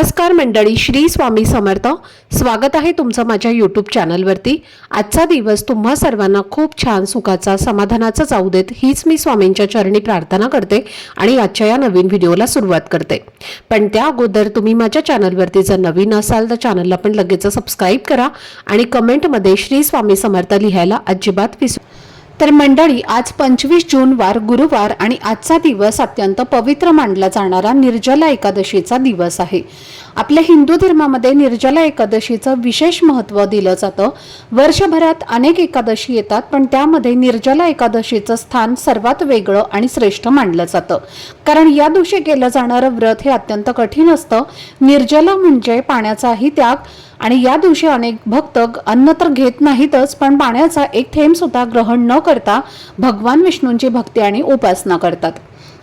नमस्कार मंडळी, श्री स्वामी समर्थ. स्वागत आहे तुमचं माझ्या यूट्यूब चॅनलवरती. आजचा दिवस तुम्हा सर्वांना खूप छान, सुखाचा, समाधानाचा जाऊ देत, हीच मी स्वामींच्या चरणी प्रार्थना करते आणि आजच्या या नवीन व्हिडिओला सुरुवात करते. पण त्या अगोदर तुम्ही माझ्या चॅनलवरती जर नवीन असाल तर चॅनलला पण लगेच सबस्क्राईब करा आणि कमेंटमध्ये श्री स्वामी समर्थ लिहायला अजिबात विसरू. तर मंडळी, आज 25 जून वार गुरुवार आणि आजचा दिवस अत्यंत पवित्र मानला जाणारा निर्जला एकादशीचा दिवस आहे. आपल्या हिंदू धर्मामध्ये निर्जला एकादशीचं विशेष महत्त्व दिलं जातं. वर्षभरात अनेक एकादशी येतात, पण त्यामध्ये निर्जला एकादशीचं स्थान सर्वात वेगळं आणि श्रेष्ठ मानलं जातं. कारण या दिवशी केलं जाणारं व्रत हे अत्यंत कठीण असतं. निर्जला म्हणजे पाण्याचाही त्याग, आणि या दिवशी अनेक भक्त अन्न तर घेत नाहीतच, पण पाण्याचा एक थेंब सुद्धा ग्रहण न करता भगवान विष्णूंची भक्ती आणि उपासना करतात.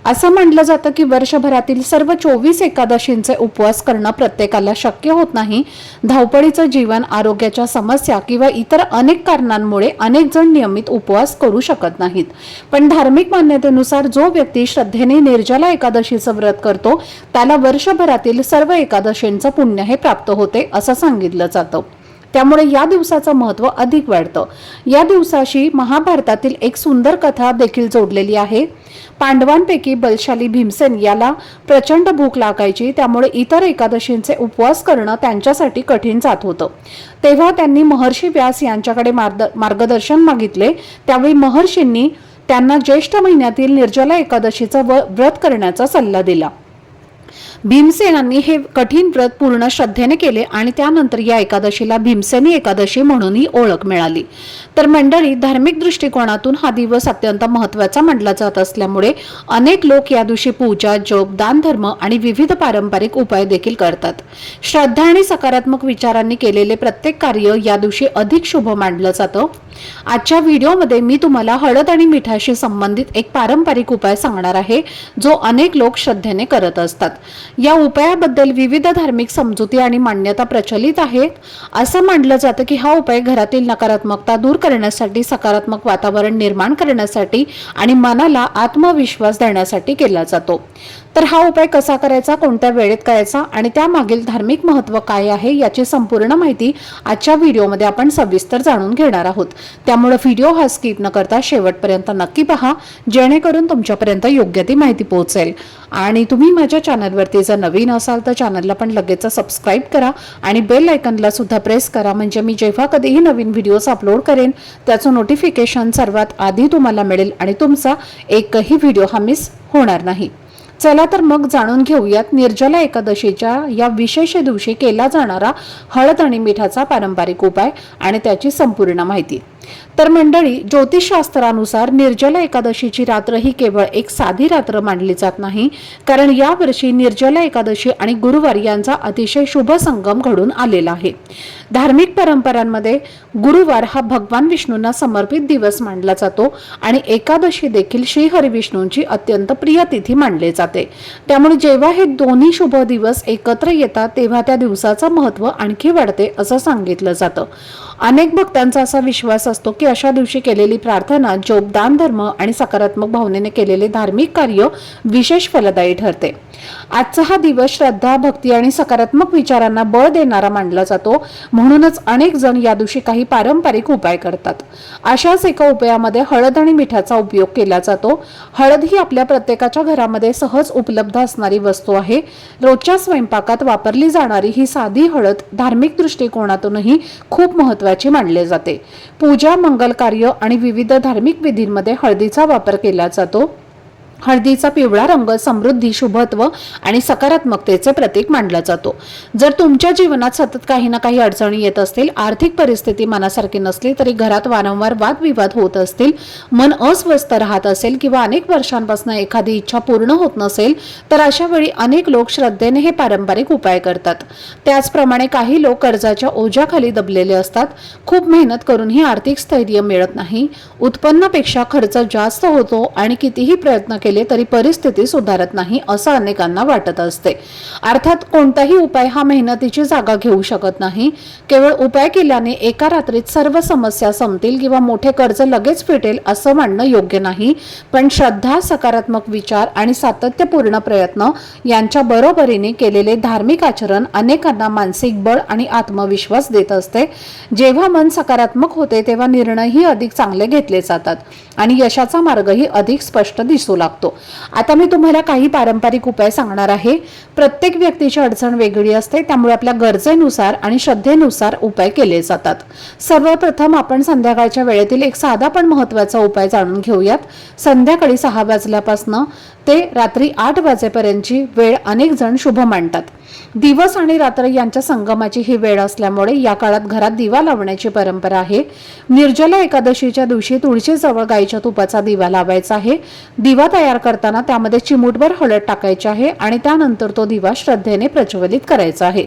असं म्हटलं जातं की वर्षभरातील सर्व 24 एकादशींचे उपवास करणं प्रत्येकाला शक्य होत नाही. धावपळीचं जीवन, आरोग्याच्या समस्या किंवा इतर अनेक कारणांमुळे अनेक जण नियमित उपवास करू शकत नाहीत. पण धार्मिक मान्यतेनुसार जो व्यक्ती श्रद्धेने निर्जला एकादशीचं व्रत करतो त्याला वर्षभरातील सर्व एकादशींचं पुण्य हे प्राप्त होते असं सांगितलं जातं. त्यामुळे या दिवसाचं महत्त्व अधिक वाढतं. या दिवसाशी महाभारतातील एक सुंदर कथा देखील जोडलेली आहे. पांडवांपैकी बलशाली भीमसेन याला प्रचंड भूक लागायची, त्यामुळे इतर एकादशींचे उपवास करणं त्यांच्यासाठी कठीण जात होतं. तेव्हा त्यांनी महर्षी व्यास यांच्याकडे मार्गदर्शन मागितले. त्यावेळी महर्षींनी त्यांना ज्येष्ठ महिन्यातील निर्जला एकादशीचं व्रत करण्याचा सल्ला दिला. भीमसेनांनी हे कठीण व्रत पूर्ण श्रद्धेने केले आणि त्यानंतर या एकादशीला भीमसेनी एकादशी म्हणूनही ओळख मिळाली. तर मंडळी, धार्मिक दृष्टिकोनातून हा दिवस अत्यंत महत्त्वाचा मानला जात असल्यामुळे अनेक लोक या दिवशी पूजा, जप, दान धर्म आणि विविध पारंपरिक उपाय देखील करतात. श्रद्धा आणि सकारात्मक विचारांनी केलेले प्रत्येक कार्य या दिवशी अधिक शुभ मानलं जातं. आजच्या व्हिडिओमध्ये मी तुम्हाला हळद आणि मिठाशी संबंधित एक पारंपरिक उपाय सांगणार आहे, जो अनेक लोक श्रद्धेने करत असतात. या उपायाबद्दल विविध धार्मिक समजुती आणि मान्यता प्रचलित आहेत. असं मानलं जातं की हा उपाय घरातील नकारात्मकता दूर करण्यासाठी, सकारात्मक वातावरण निर्माण करण्यासाठी आणि मनाला आत्मविश्वास देण्यासाठी केला जातो. तर हा उपाय कसा करायचा, कोणत्या वेळेत करायचा आणि त्यामागील धार्मिक महत्त्व काय आहे याची संपूर्ण माहिती आजच्या व्हिडिओमध्ये आपण सविस्तर जाणून घेणार आहोत. त्यामुळे व्हिडिओ हा स्किप न करता शेवटपर्यंत नक्की पहा, जेणेकरून तुमच्यापर्यंत योग्य ती माहिती पोहोचेल. आणि तुम्ही माझ्या चॅनलवरती जर नवीन असाल तर चॅनलला पण लगेच सबस्क्राईब करा आणि बेल आयकॉनला सुद्धा प्रेस करा, म्हणजे मी जेव्हा कधीही नवीन व्हिडिओज अपलोड करेन त्याचं नोटिफिकेशन सर्वात आधी तुम्हाला मिळेल आणि तुमचा एकही व्हिडिओ हा मिस होणार नाही. चला तर मग जाणून घेऊयात निर्जला एकादशीच्या या विशेष दिवशी केला जाणारा हळद आणि मिठाचा पारंपरिक उपाय आणि त्याची संपूर्ण माहिती. तर मंडळी, ज्योतिषशास्त्रानुसार निर्जला एकादशीची रात्र ही केवळ एक साधी रात्र मानली जात नाही, कारण या वर्षी निर्जला एकादशी आणि गुरुवार यांचा अतिशय शुभ संगम घडून आलेला आहे. धार्मिक परंपरांमध्ये गुरुवार हा भगवान विष्णूंना समर्पित दिवस मानला जातो आणि एकादशी देखील श्री हरिविष्णूंची अत्यंत प्रिय तिथी मानली जाते. त्यामुळे जेव्हा हे दोन्ही शुभ दिवस एकत्र येतात तेव्हा त्या दिवसाचं महत्त्व आणखी वाढते असं सांगितलं जातं. अनेक भक्तांचा असा विश्वास असतो की अशा दिवशी केलेली प्रार्थना, जप, दान धर्म आणि सकारात्मक भावनेने केलेले धार्मिक कार्य विशेष फलदायी ठरते. आजचा हा दिवस श्रद्धा, भक्ती आणि सकारात्मक विचारांना बळ देणारा मानला जातो. म्हणूनच अनेक जण या दिवशी काही पारंपरिक उपाय करतात. अशाच एका उपायामध्ये हळद आणि मिठाचा उपयोग केला जातो. हळद ही आपल्या प्रत्येकाच्या घरामध्ये सहज उपलब्ध असणारी वस्तू आहे. रोजच्या स्वयंपाकात वापरली जाणारी ही साधी हळद धार्मिक दृष्टिकोनातूनही खूप महत्त्वाची मानली जाते. पूजा, मंगल कार्य आणि विविध धार्मिक विधींमध्ये हळदीचा वापर केला जातो. हळदीचा पिवळा रंग समृद्धी, शुभत्व आणि सकारात्मकतेचे प्रतीक मानला जातो. जर तुमच्या जीवनात सतत काही ना काही अडचणी येत असतील, आर्थिक परिस्थिती मनासारखी नसली तरी घरात वारंवार वादविवाद होत असतील, मन अस्वस्थ राहत असेल किंवा अनेक वर्षांपासून एखादी इच्छा पूर्ण होत नसेल, तर अशा वेळी अनेक लोक श्रद्धेने हे पारंपरिक उपाय करतात. त्याचप्रमाणे काही लोक कर्जाच्या ओझ्याखाली दबलेले असतात. खूप मेहनत करूनही आर्थिक स्थैर्य मिळत नाही. उत्पन्नापेक्षा खर्च जास्त होतो आणि कितीही प्रयत्न केले तरी परिस्थिती सुधारत नाही असं अनेकांना वाटत असते। अर्थात कोणताही उपाय हा मेहनतीची जागा घेऊ शकत नाही। केवळ उपाय केल्याने एका रात्रीत सर्व समस्या संपतील किंवा मोठे कर्ज लगेच फिटेल असं म्हणणं योग्य नाही। पण श्रद्धा, सकारात्मक विचार आणि सातत्यपूर्ण प्रयत्न यांच्या बरोबरीने केलेले धार्मिक आचरण अनेकांना मानसिक बळ आणि आत्मविश्वास देत असते। जेव्हा मन सकारात्मक होते तेव्हा निर्णयही अधिक चांगले घेतले जातात आणि यशाचा मार्गही अधिक स्पष्ट दिसू लागतो। आता मी तुम्हाला काही पारंपरिक उपाय सांगणार आहे। प्रत्येक व्यक्तीची अडचण वेगळी असते, त्यामुळे आपल्या गरजेनुसार आणि श्रद्धेनुसार उपाय केले जातात। सर्वप्रथम आपण संध्याकाळच्या वेळेतील एक साधा पण महत्त्वाचा उपाय जाणून घेऊयात। संध्याकाळी 6 वाजल्यापासून ते रात्री 8 वाजेपर्यंतची वेळ अनेक जण शुभ मानतात। दिवस आणि रात्र यांच्या संगमाची ही वेळ असल्यामुळे या काळात घरात दिवा लावण्याची परंपरा आहे। निर्जला एकादशीच्या दिवशी तुळशीजवळ गाईच्या तुपाचा दिवा लावायचा आहे। दिवा तयार करताना त्यामध्ये चिमूटभर हळद टाकायची आहे आणि त्यानंतर तो दिवा श्रद्धेने प्रज्वलित करायचा आहे।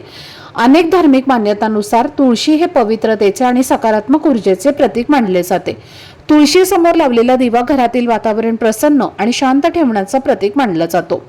अनेक धार्मिक मान्यतांनुसार तुळशी हे पवित्रतेचे आणि सकारात्मक ऊर्जेचे प्रतीक मानले जाते। तुळशी समोर लावलेला दिवा घरातील वातावरण प्रसन्न आणि शांत ठेवण्याचा प्रतीक मानला जातो।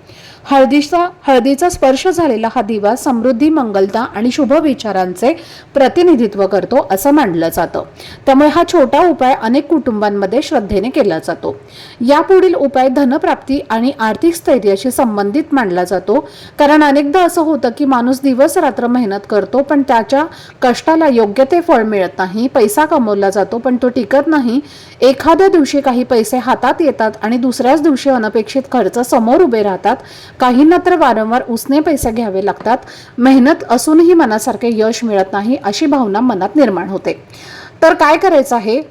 हळदीचा स्पर्श झालेला हा दिवा समृद्धी, मंगलता आणि शुभ विचारांचे प्रतिनिधित्व करतो असं मानलं जातं। त्यामुळे हा छोटा उपाय अनेक कुटुंबांमध्ये श्रद्धेने केला जातो। यापुढील उपाय धनप्राप्ती आणि आर्थिक स्थैर्याशी संबंधित मानला जातो, कारण अनेकदा असं होतं की माणूस दिवस रात्र मेहनत करतो पण त्याच्या कष्टाला योग्य ते फळ मिळत नाही। पैसा कमवला जातो पण तो टिकत नाही। एखाद्या दिवशी काही पैसे हातात येतात आणि दुसऱ्याच दिवशी अनपेक्षित खर्च समोर उभे राहतात। काहींना तर वारंवार उसने पैसे घ्यावे लागतात। मेहनत असूनही मनासारखे यश मिळत नाही अशी भावना मनात निर्माण होते। तर काय करायचं आहे?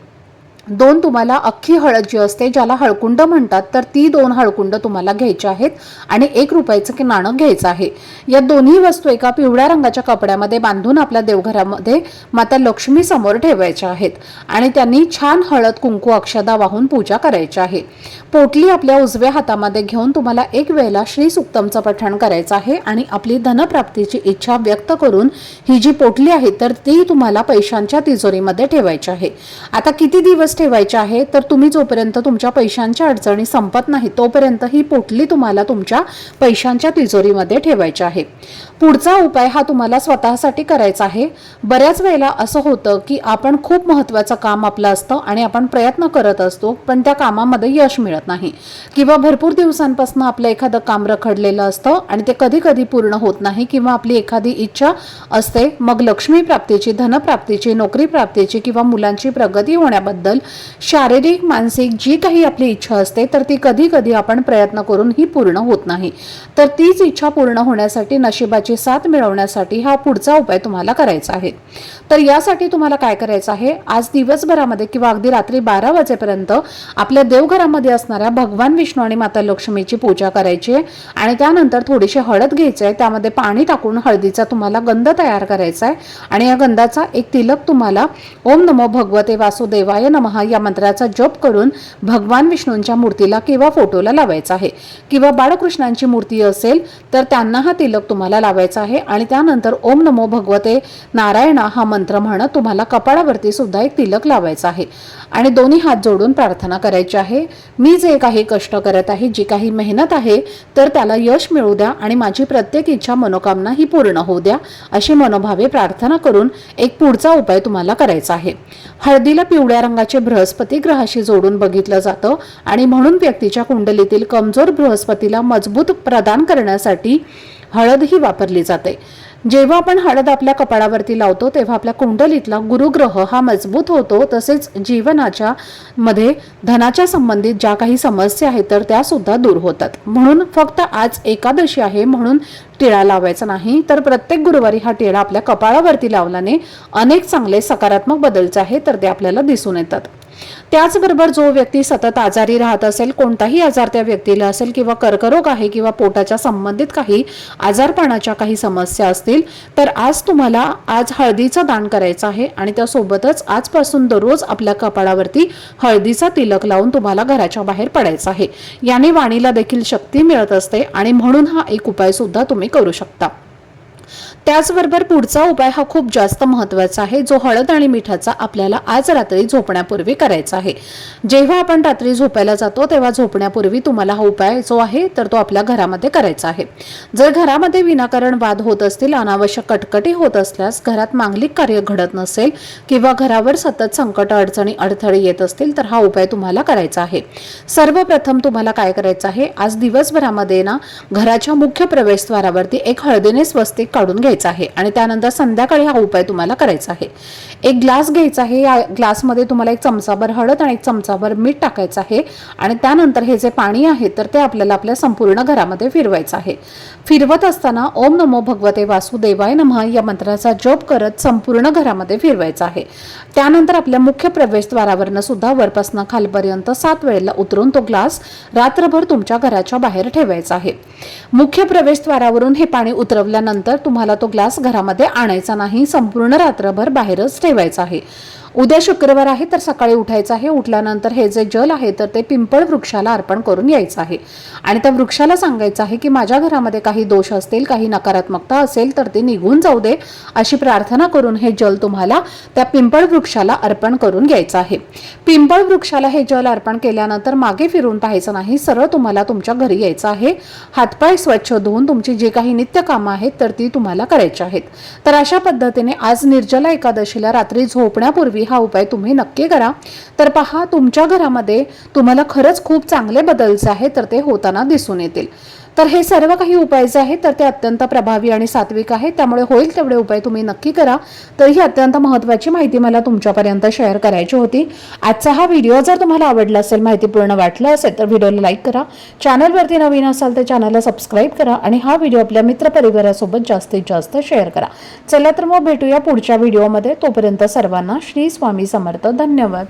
तुम्हाला अख्खी हळद जी असते, ज्याला हळकुंड म्हणतात, तर ती 2 हळकुंड तुम्हाला घ्यायची आहेत आणि 1 रुपयाचं नाणं घ्यायचं आहे। या दोन्ही वस्तू एका पिवळ्या रंगाच्या कपड्यामध्ये बांधून आपल्या देवघरामध्ये माता लक्ष्मी समोर ठेवायच्या आहेत आणि त्यांनी छान हळद, कुंकू, अक्षदा वाहून पूजा करायची आहे। पोटली आपल्या उजव्या हातामध्ये घेऊन तुम्हाला एक वेळेला श्री सुक्तमचं पठण करायचं आहे आणि आपली धनप्राप्तीची इच्छा व्यक्त करून ही जी पोटली आहे तर ती तुम्हाला पैशांच्या तिजोरीमध्ये ठेवायची आहे। आता किती दिवस ठेवायचे आहे? तर तुम्ही जोपर्यंत तुमच्या पैशांच्या अडचणी संपत नाही तोपर्यंत ही पोटली तुम्हाला तुमच्या पैशांच्या तिजोरीमध्ये ठेवायची आहे। पुढचा उपाय हा तुम्हाला स्वतःसाठी करायचा आहे। बऱ्याच वेळेला असं होतं की आपण खूप महत्त्वाचं काम आपलं असतं आणि आपण प्रयत्न करत असतो पण त्या कामामध्ये यश मिळत नाही किंवा भरपूर दिवसांपासून आपलं एखादं काम रखडलेलं असतं आणि ते कधी कधी पूर्ण होत नाही किंवा आपली एखादी इच्छा असते, मग लक्ष्मी प्राप्तीची, धनप्राप्तीची, नोकरी प्राप्तीची किंवा मुलांची प्रगती होण्याबद्दल शारीरिक, मानसिक जी काही आपली इच्छा असते तर ती कधी कधी आपण प्रयत्न करून ही पूर्ण होत नाही। तर तीच इच्छा पूर्ण होण्यासाठी, नशिबाची साथ मिळवण्यासाठी हा पुढचा उपाय तुम्हाला करायचा आहे। तर यासाठी तुम्हाला काय करायचं आहे? आज दिवसभरामध्ये किंवा अगदी रात्री 12 वाजेपर्यंत आपल्या देवघरामध्ये असणाऱ्या भगवान विष्णू आणि माता लक्ष्मीची पूजा करायची आहे आणि त्यानंतर थोडीशी हळद घ्यायची आहे, त्यामध्ये पाणी टाकून हळदीचा तुम्हाला गंध तयार करायचा आहे आणि या गंधाचा एक तिलक तुम्हाला ओम नमो भगवते वासुदेवाय नमः या मंत्राचा जप करून भगवान विष्णूंच्या मूर्तीला किंवा फोटोला लावायचा आहे किंवा बाळकृष्णांची मूर्ती असेल तर त्यांना हा तिलक तुम्हाला लावायचा आहे आणि त्यानंतर ओम नमो भगवते नारायणा हा मंत्र म्हणत तुम्हाला कपाळावरती सुद्धा एक तिलक लावायचा आहे आणि दोन्ही हात जोडून प्रार्थना करायची आहे, मी जे काही कष्ट करत आहे, जी काही मेहनत आहे तर त्याला यश मिळू द्या आणि माझी प्रत्येक इच्छा, मनोकामना ही पूर्ण होऊ द्या अशी मनोभावे प्रार्थना करून एक पुढचा उपाय तुम्हाला करायचा आहे। हळदीला पिवळ्या रंगाचे बृहस्पती ग्रहाशी जोडून बघितलं जातं आणि म्हणून व्यक्तीच्या कुंडलीतील कमजोर बृहस्पतीला मजबूत प्रदान करण्यासाठी हळद ही वापरली जाते। जेव्हा आपण हळद आपल्या कपाळावरती लावतो तेव्हा आपल्या कुंडलीतला गुरुग्रह हा मजबूत होतो, तसेच जीवनाच्या मध्ये धनाच्या संबंधित ज्या काही समस्या आहेत तर त्या सुद्धा दूर होतात। म्हणून फक्त आज एकादशी आहे म्हणून टिळा लावायचा नाही, तर प्रत्येक गुरुवारी हा टिळा आपल्या कपाळावरती लावल्याने अनेक चांगले सकारात्मक बदलचे आहे तर ते आपल्याला दिसून येतात। त्याचबरोबर जो व्यक्ती सतत आजारी राहत असेल, कोणताही आजार त्या व्यक्तीला असेल किंवा कर्करोग आहे किंवा पोटाच्या संबंधित काही आजारपणाच्या काही समस्या असतील तर आज तुम्हाला हळदीचं दान करायचं आहे आणि त्यासोबतच आजपासून दररोज आपल्या कपाळावरती हळदीचा तिलक लावून तुम्हाला घराच्या बाहेर पडायचं आहे। याने वाणीला देखील शक्ती मिळत असते आणि म्हणून हा एक उपाय सुद्धा तुम्ही करू शकता। त्याचबरोबर पुढचा उपाय हा खूप जास्त महत्त्वाचा आहे, जो हळद आणि मिठाचा आपल्याला आज रात्री झोपण्यापूर्वी करायचा आहे. जेव्हा आपण रात्री झोपायला जातो तेव्हा झोपण्यापूर्वी तुम्हाला हा उपाय जो आहे तर तो आपल्या घरामध्ये करायचा आहे. जर घरामध्ये विनाकारण वाद होत असतील, अनावश्यक कटकटी होत असल्यास, घरात मांगलिक कार्य घडत नसेल किंवा घरावर सतत संकट, अडचणी, अडथळे येत असतील तर हा उपाय तुम्हाला करायचा आहे. सर्वप्रथम तुम्हाला काय करायचं आहे, आज दिवसभरामध्ये ना घराच्या मुख्य प्रवेशद्वारावरती एक हळदीने स्वस्तिक काढून घ्यायचा आहे आणि त्यानंतर संध्याकाळी हा उपाय तुम्हाला करायचा आहे. एक ग्लास घ्यायचा आहे, या ग्लासमध्ये तुम्हाला एक चमचाभर हळद आणि एक चमचाभर मीठ टाकायचं आहे आणि त्यानंतर हे जे पाणी आहे तर ते आपल्याला आपल्या संपूर्ण घरामध्ये फिरवायचं आहे. फिरवत असताना ओम नमो भगवते वासुदेवाय नमः या मंत्राचा जप करत संपूर्ण घरामध्ये फिरवायचा आहे. त्यानंतर आपल्या मुख्य प्रवेशद्वारावरनं सुद्धा वरपासून खालपर्यंत 7 वेळेला उतरून तो ग्लास रात्रभर तुमच्या घराच्या बाहेर ठेवायचा आहे. मुख्य प्रवेशद्वारावरून हे पाणी उतरवल्यानंतर तुम्हाला तो ग्लास घरामध्ये आणायचा नाही, संपूर्ण रात्रभर बाहेरच ठेवायचा आहे. उद्या शुक्रवार आहे तर सकाळी उठायचं आहे. उठल्यानंतर हे जे जल आहे तर ते पिंपळ वृक्षाला अर्पण करून यायचं आहे आणि त्या वृक्षाला सांगायचं आहे की माझ्या घरामध्ये काही दोष असतील, काही नकारात्मकता असेल तर ते निघून जाऊ दे, अशी प्रार्थना करून हे जल तुम्हाला त्या पिंपळ वृक्षाला अर्पण करून घ्यायचं आहे. पिंपळ वृक्षाला हे जल अर्पण केल्यानंतर मागे फिरून पाहायचं नाही, सरळ तुम्हाला तुमच्या घरी यायचं आहे. हातपाय स्वच्छ धुवून तुमची जी काही नित्य कामं आहेत तर ती तुम्हाला करायची आहेत. तर अशा पद्धतीने आज निर्जला एकादशीला रात्री झोपण्यापूर्वी हा उपाय तुम्ही नक्की करा. तर पहा, तुमच्या घरामध्ये तुम्हाला खरंच खूप चांगले बदल जे आहेत तर ते होताना दिसून येतील. तर हे सर्व काही उपाय जे आहेत तर ते अत्यंत प्रभावी आणि सात्विक आहेत, त्यामुळे होईल तेवढे उपाय तुम्ही नक्की करा. तर ही अत्यंत महत्त्वाची माहिती मला तुमच्यापर्यंत शेअर करायची होती. आजचा हा व्हिडिओ जर तुम्हाला आवडला असेल, माहितीपूर्ण वाटला असेल तर व्हिडिओला लाईक करा. चॅनलवरती नवीन असाल तर चॅनलला सबस्क्राईब करा आणि हा व्हिडिओ आपल्या मित्रपरिवारासोबत जास्तीत जास्त शेअर करा. चला तर मग भेटूया पुढच्या व्हिडिओमध्ये. तोपर्यंत सर्वांना श्री स्वामी समर्थ. धन्यवाद.